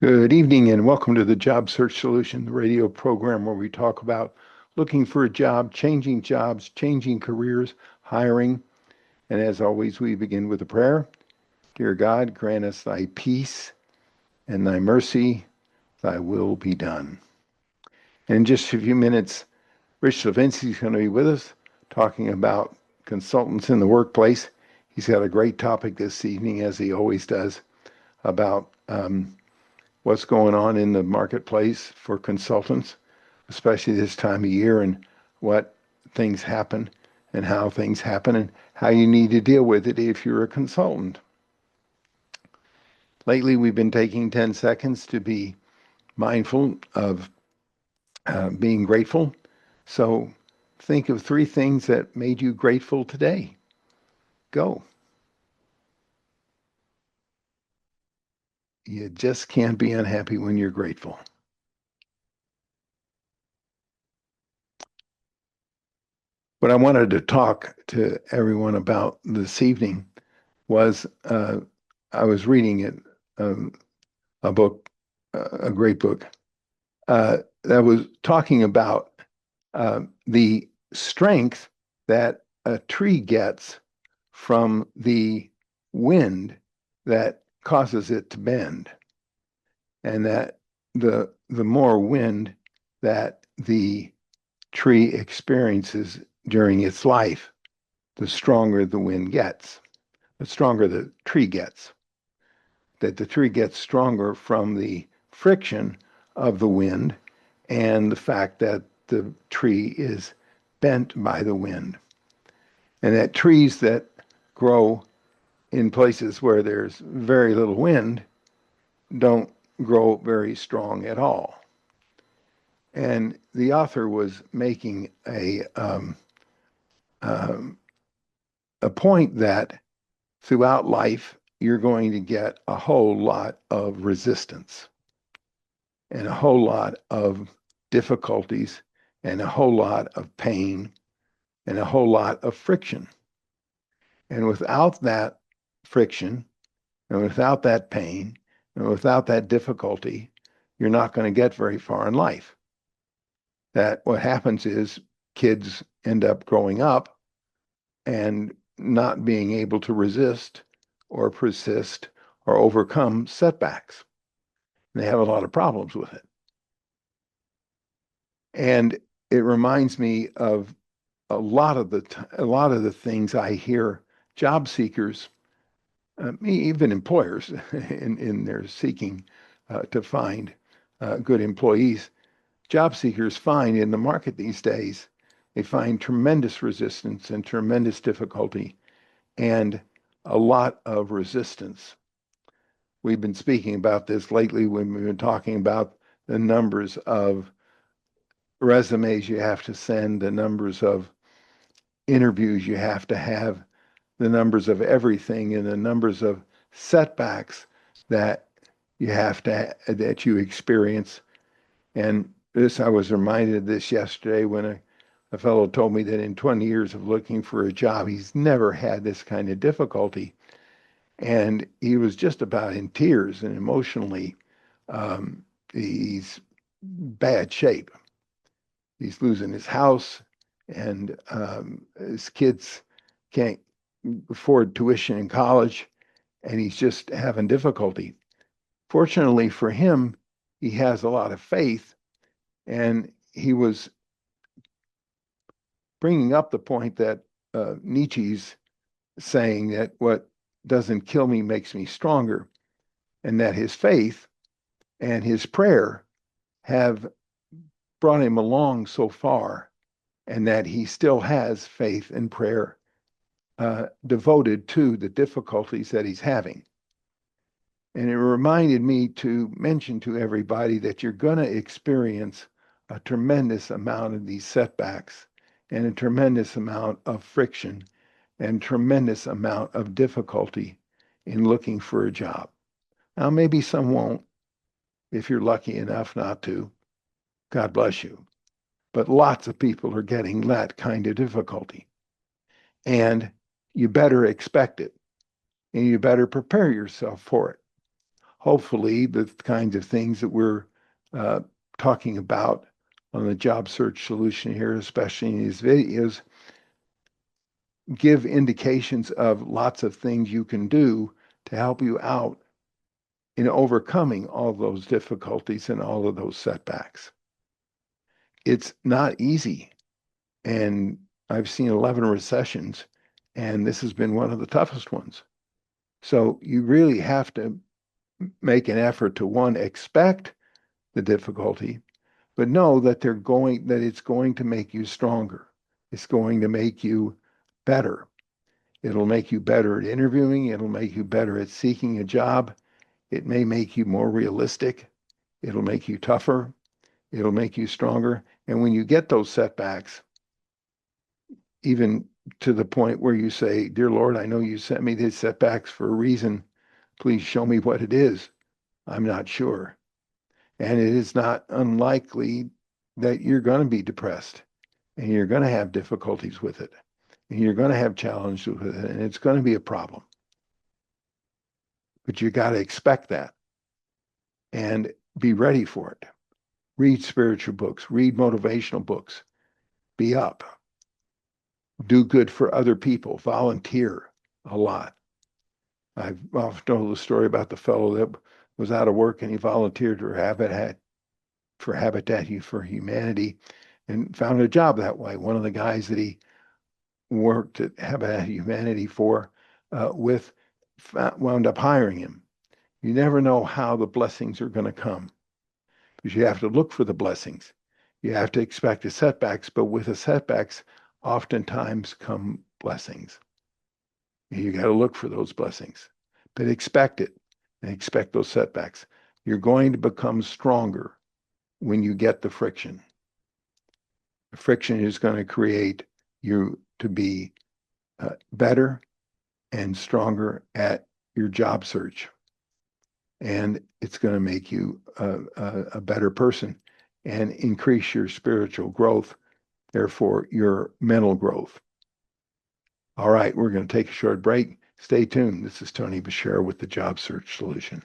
Good evening and welcome to the Job Search Solution, the radio program where we talk about looking for a job, jobs, changing careers, hiring. And as always, we begin with a prayer. Dear God, grant us thy peace and thy mercy, thy will be done. And in just a few minutes, Rich Levinsky is going to be with us talking about consultants in the workplace. He's got a great topic this evening, as he always does, about what's going on in the marketplace for consultants, especially this time of year, and what things happen and how things happen and how you need to deal with it if you're a consultant. Lately, we've been taking 10 seconds to be mindful of being grateful. So think of 3 things that made you grateful today. Go. You just can't be unhappy when you're grateful. What I wanted to talk to everyone about this evening was I was reading it, a book, a great book, that was talking about the strength that a tree gets from the wind that causes it to bend, and that the more wind that the tree experiences during its life, the stronger the wind gets, the stronger the tree gets. That the tree gets stronger from the friction of the wind and the fact that the tree is bent by the wind. And that trees that grow in places where there's very little wind don't grow very strong at all. And the author was making a point that throughout life, you're going to get a whole lot of resistance and a whole lot of difficulties and a whole lot of pain and a whole lot of friction. And without that friction and without that pain and without that difficulty, you're not going to get very far in life. That what happens is kids end up growing up and not being able to resist or persist or overcome setbacks. They have a lot of problems with it. And it reminds me of a lot of the things I hear job seekers, even employers, in their seeking to find good employees. Job seekers find in the market these days, they find tremendous resistance and tremendous difficulty and a lot of resistance. We've been speaking about this lately when we've been talking about the numbers of resumes you have to send, the numbers of interviews you have to have, the numbers of everything, and the numbers of setbacks that you experience. And this, I was reminded of this yesterday when a fellow told me that in 20 years of looking for a job, he's never had this kind of difficulty. And he was just about in tears, and emotionally, he's bad shape. He's losing his house, and his kids can't afford tuition in college, and he's just having difficulty. Fortunately for him, he has a lot of faith, and he was bringing up the point that Nietzsche's saying that what doesn't kill me makes me stronger, and that his faith and his prayer have brought him along so far, and that he still has faith and prayer devoted to the difficulties that he's having. And it reminded me to mention to everybody that you're going to experience a tremendous amount of these setbacks and a tremendous amount of friction and tremendous amount of difficulty in looking for a job. Now, maybe some won't, if you're lucky enough not to. God bless you. But lots of people are getting that kind of difficulty. And you better expect it, and you better prepare yourself for it. hopefully the kinds of things that we're talking about on the job search solution here, especially in these videos, give indications of lots of things you can do to help you out in overcoming all those difficulties and all of those setbacks. It's not easy. And I've seen 11 recessions, and this has been one of the toughest ones. So you really have to make an effort to, one, expect the difficulty, but know that it's going to make you stronger. It's going to make you better. It'll make you better at interviewing. It'll make you better at seeking a job. It may make you more realistic. It'll make you tougher. It'll make you stronger. And when you get those setbacks, even to the point where you say, "Dear Lord, I know you sent me these setbacks for a reason. Please show me what it is. I'm not sure." And it is not unlikely that you're going to be depressed and you're going to have difficulties with it and you're going to have challenges with it and it's going to be a problem. But you got to expect that and be ready for it. Read spiritual books, read motivational books, be up, do good for other people, volunteer a lot. I've often told the story about the fellow that was out of work and he volunteered for Habitat for Humanity and found a job that way. One of the guys that he worked at Habitat for Humanity with wound up hiring him. You never know how the blessings are going to come because you have to look for the blessings. You have to expect the setbacks, but with the setbacks, oftentimes come blessings. You got to look for those blessings, but expect it and expect those setbacks. You're going to become stronger when you get the friction. The friction is going to create you to be better and stronger at your job search. And it's going to make you a better person and increase your spiritual growth, therefore your mental growth. All right, we're going to take a short break. Stay tuned. This is Tony Beshara with the Job Search Solution.